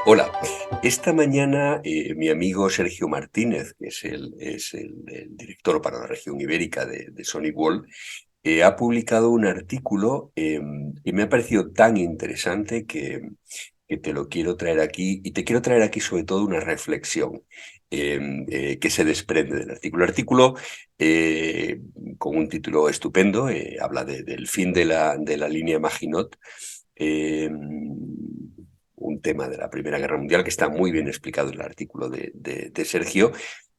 Hola, esta mañana mi amigo Sergio Martínez, que es el director para la región ibérica de Sonic World, ha publicado un artículo que me ha parecido tan interesante que te lo quiero traer aquí, y te quiero traer aquí sobre todo una reflexión que se desprende del artículo. El artículo, eh, con un título estupendo, habla del fin de la línea Maginot, un tema de la Primera Guerra Mundial que está muy bien explicado en el artículo de Sergio.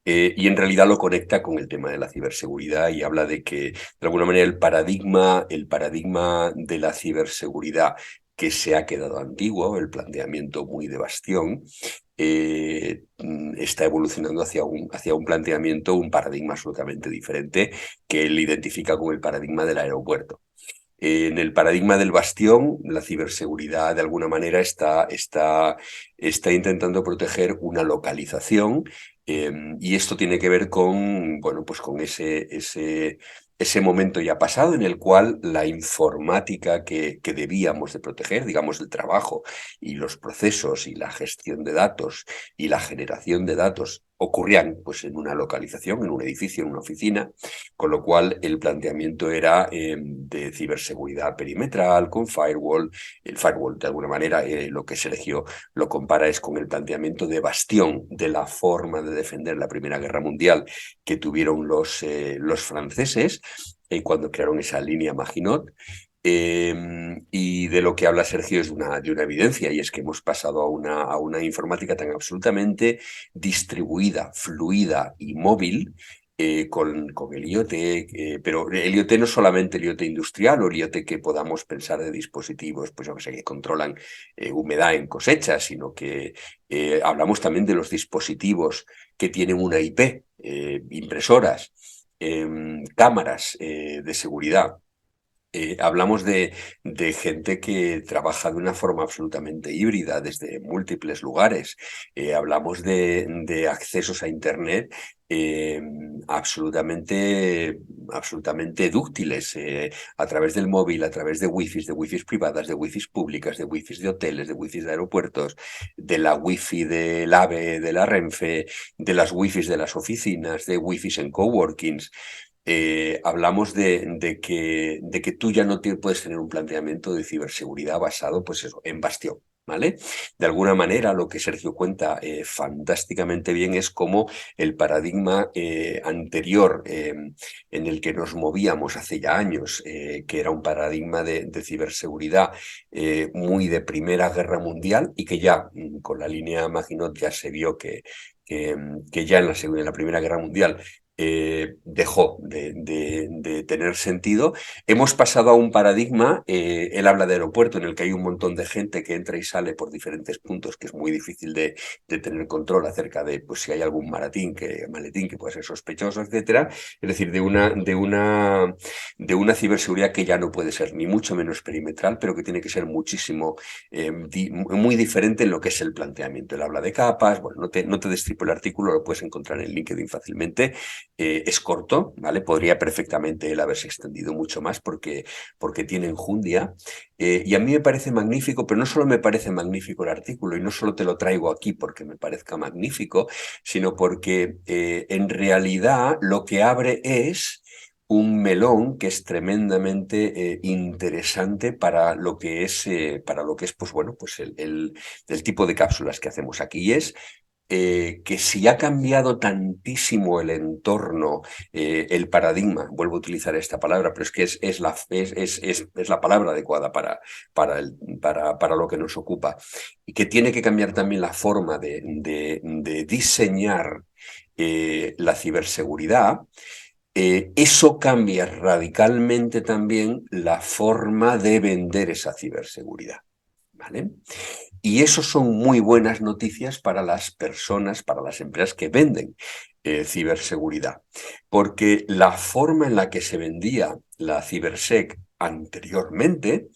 Y en realidad lo conecta con el tema de la ciberseguridad y habla de que, de alguna manera, el paradigma de la ciberseguridad que se ha quedado antiguo, el planteamiento muy de Bastión, está evolucionando hacia un planteamiento, un paradigma absolutamente diferente, que él identifica como el paradigma del aeropuerto. En el paradigma del bastión, la ciberseguridad de alguna manera está intentando proteger una localización, y esto tiene que ver con, bueno, pues con ese momento ya pasado en el cual la informática que debíamos de proteger, digamos el trabajo y los procesos y la gestión de datos y la generación de datos ocurrían pues en una localización, en un edificio, en una oficina, con lo cual el planteamiento era de ciberseguridad perimetral, con firewall. El firewall, de alguna manera, lo que Sergio lo compara es con el planteamiento de bastión de la forma de defender la Primera Guerra Mundial que tuvieron los franceses cuando crearon esa línea Maginot. Y de lo que habla Sergio es de una evidencia, y es que hemos pasado a una informática tan absolutamente distribuida, fluida y móvil, con el IoT, pero el IoT no solamente el IoT industrial o el IoT que podamos pensar de dispositivos, pues yo que sé, que controlan humedad en cosechas, sino que hablamos también de los dispositivos que tienen una IP, impresoras, cámaras de seguridad. Hablamos de gente que trabaja de una forma absolutamente híbrida desde múltiples lugares. Hablamos de accesos a Internet eh, absolutamente dúctiles, a través del móvil, a través de wifis privadas, de wifis públicas, de wifis de hoteles, de wifis de aeropuertos, de la wifi del AVE, de la Renfe, de las wifis de las oficinas, de wifis en coworkings. Hablamos de que tú ya no puedes tener un planteamiento de ciberseguridad basado, pues eso, en bastión, ¿vale? De alguna manera, lo que Sergio cuenta fantásticamente bien es cómo el paradigma anterior, en el que nos movíamos hace ya años, que era un paradigma de ciberseguridad muy de Primera Guerra Mundial, y que ya con la línea Maginot ya se vio que ya en la Primera Guerra Mundial dejó de tener sentido. Hemos pasado a un paradigma, él habla de aeropuerto, en el que hay un montón de gente que entra y sale por diferentes puntos, que es muy difícil de tener control acerca de pues, si hay algún maletín que puede ser sospechoso, etcétera. Es decir, de una ciberseguridad que ya no puede ser ni mucho menos perimetral, pero que tiene que ser muchísimo, muy diferente en lo que es el planteamiento. Él habla de capas. Bueno, no te destripo el artículo, lo puedes encontrar en LinkedIn fácilmente. Es corto, ¿vale? Podría perfectamente él haberse extendido mucho más porque tiene enjundia. Y a mí me parece magnífico, pero no solo me parece magnífico el artículo, y no solo te lo traigo aquí porque me parezca magnífico, sino porque en realidad lo que abre es un melón que es tremendamente interesante para lo que es, pues bueno, pues el tipo de cápsulas que hacemos aquí. Y es que si ha cambiado tantísimo el entorno, el paradigma, vuelvo a utilizar esta palabra, pero es que es la palabra adecuada para lo que nos ocupa, y que tiene que cambiar también la forma de diseñar la ciberseguridad. Eso cambia radicalmente también la forma de vender esa ciberseguridad, ¿vale? Y eso son muy buenas noticias para las personas, para las empresas que venden ciberseguridad, porque la forma en la que se vendía la cibersec anteriormente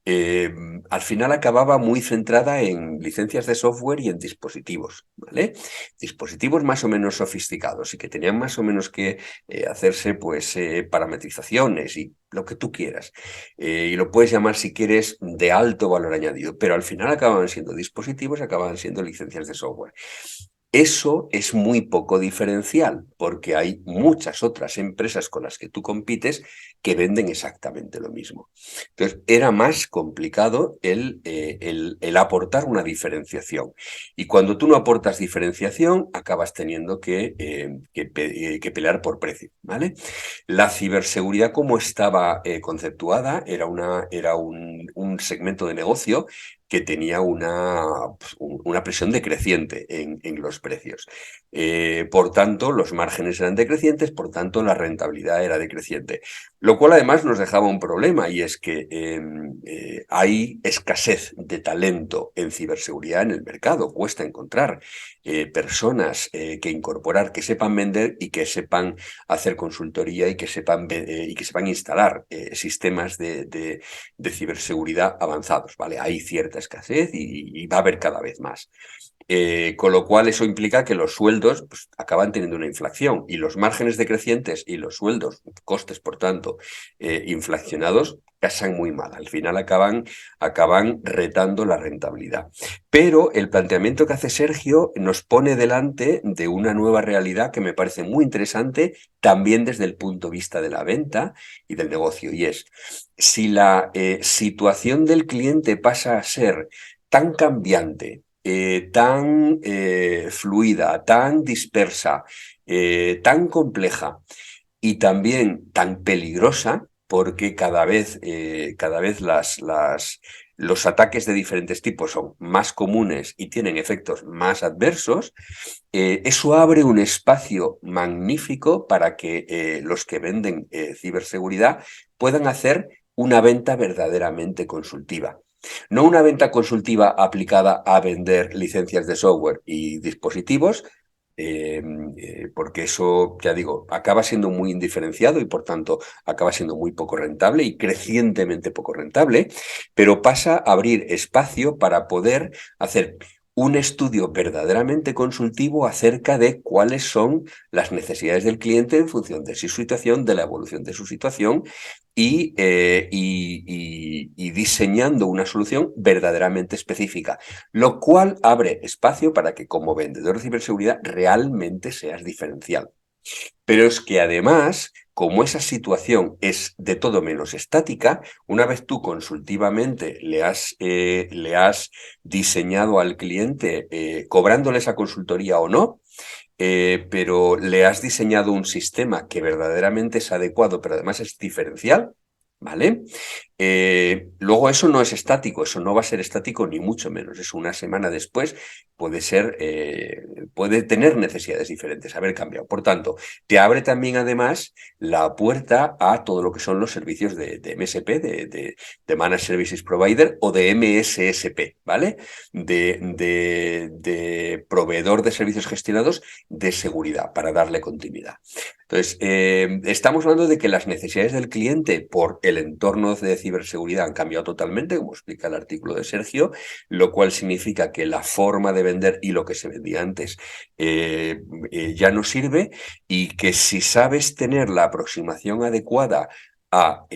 eh, al final acababa muy centrada en licencias de software y en dispositivos, ¿vale? Dispositivos más o menos sofisticados y que tenían más o menos que hacerse, pues, parametrizaciones y lo que tú quieras. Y lo puedes llamar, si quieres, de alto valor añadido, pero al final acababan siendo dispositivos, acababan siendo licencias de software. Eso es muy poco diferencial, porque hay muchas otras empresas con las que tú compites que venden exactamente lo mismo. Entonces, era más complicado el aportar una diferenciación. Y cuando tú no aportas diferenciación, acabas teniendo que pelear por precio, ¿vale? La ciberseguridad, como estaba conceptuada, era un segmento de negocio que tenía una presión decreciente en los precios. Por tanto, los márgenes eran decrecientes, por tanto, la rentabilidad era decreciente. Lo cual además nos dejaba un problema, y es que hay escasez de talento en ciberseguridad en el mercado. Cuesta encontrar personas que incorporar, que sepan vender y que sepan hacer consultoría y que sepan instalar sistemas de ciberseguridad avanzados, ¿vale? Hay cierta escasez y va a haber cada vez más. Con lo cual eso implica que los sueldos, pues, acaban teniendo una inflación, y los márgenes decrecientes y los sueldos, costes por tanto, inflacionados, casan muy mal. Al final acaban retando la rentabilidad. Pero el planteamiento que hace Sergio nos pone delante de una nueva realidad que me parece muy interesante, también desde el punto de vista de la venta y del negocio, y es: si la situación del cliente pasa a ser tan cambiante, tan fluida, tan dispersa, tan compleja y también tan peligrosa, porque cada vez los ataques de diferentes tipos son más comunes y tienen efectos más adversos. Eso abre un espacio magnífico para que los que venden ciberseguridad puedan hacer una venta verdaderamente consultiva. No una venta consultiva aplicada a vender licencias de software y dispositivos, porque eso, ya digo, acaba siendo muy indiferenciado y por tanto acaba siendo muy poco rentable y crecientemente poco rentable, pero pasa a abrir espacio para poder hacer un estudio verdaderamente consultivo acerca de cuáles son las necesidades del cliente en función de su situación, de la evolución de su situación, y diseñando una solución verdaderamente específica, lo cual abre espacio para que como vendedor de ciberseguridad realmente seas diferencial. Pero es que además, como esa situación es de todo menos estática, una vez tú consultivamente le has diseñado al cliente, cobrándole esa consultoría o no, pero le has diseñado un sistema que verdaderamente es adecuado, pero además es diferencial, ¿vale? Luego eso no es estático, eso no va a ser estático ni mucho menos. Es una semana después, puede tener necesidades diferentes, haber cambiado. Por tanto, te abre también además la puerta a todo lo que son los servicios de MSP, de Managed Services Provider, o de MSSP, ¿vale? De proveedor de servicios gestionados de seguridad, para darle continuidad. Entonces, estamos hablando de que las necesidades del cliente por el entorno de ciberseguridad han cambiado totalmente, como explica el artículo de Sergio, lo cual significa que la forma de vender y lo que se vendía antes ya no sirve, y que si sabes tener la aproximación adecuada a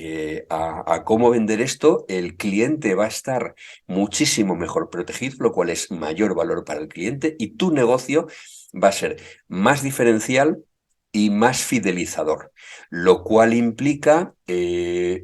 cómo vender esto, el cliente va a estar muchísimo mejor protegido, lo cual es mayor valor para el cliente, y tu negocio va a ser más diferencial y más fidelizador, lo cual implica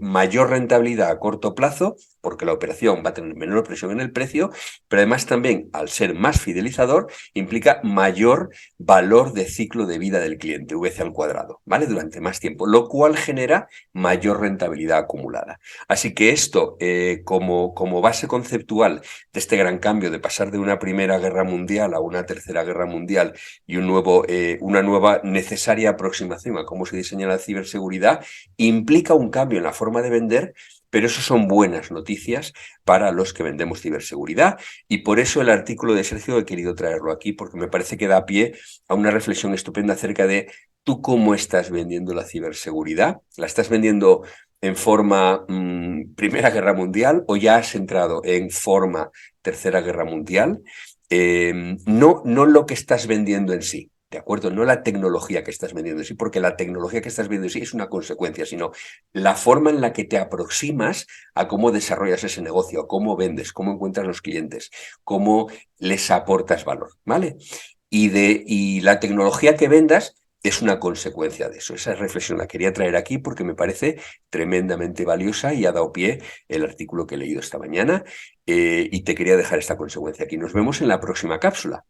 mayor rentabilidad a corto plazo, porque la operación va a tener menor presión en el precio, pero además también, al ser más fidelizador, implica mayor valor de ciclo de vida del cliente, VC al cuadrado, ¿vale? Durante más tiempo, lo cual genera mayor rentabilidad acumulada. Así que esto, como base conceptual de este gran cambio de pasar de una Primera Guerra Mundial a una Tercera Guerra Mundial, y una nueva necesaria aproximación a cómo se diseña la ciberseguridad, implica un cambio en la forma de vender, pero eso son buenas noticias para los que vendemos ciberseguridad, y por eso el artículo de Sergio he querido traerlo aquí, porque me parece que da pie a una reflexión estupenda acerca de tú cómo estás vendiendo la ciberseguridad. ¿La estás vendiendo en forma Primera Guerra Mundial o ya has entrado en forma Tercera Guerra Mundial. No lo que estás vendiendo en sí, ¿de acuerdo? No la tecnología que estás vendiendo en sí, porque la tecnología que estás vendiendo en sí es una consecuencia, sino la forma en la que te aproximas a cómo desarrollas ese negocio, a cómo vendes, cómo encuentras los clientes, cómo les aportas valor, ¿vale? Y la tecnología que vendas es una consecuencia de eso. Esa reflexión la quería traer aquí porque me parece tremendamente valiosa y ha dado pie el artículo que he leído esta mañana y te quería dejar esta consecuencia aquí. Nos vemos en la próxima cápsula.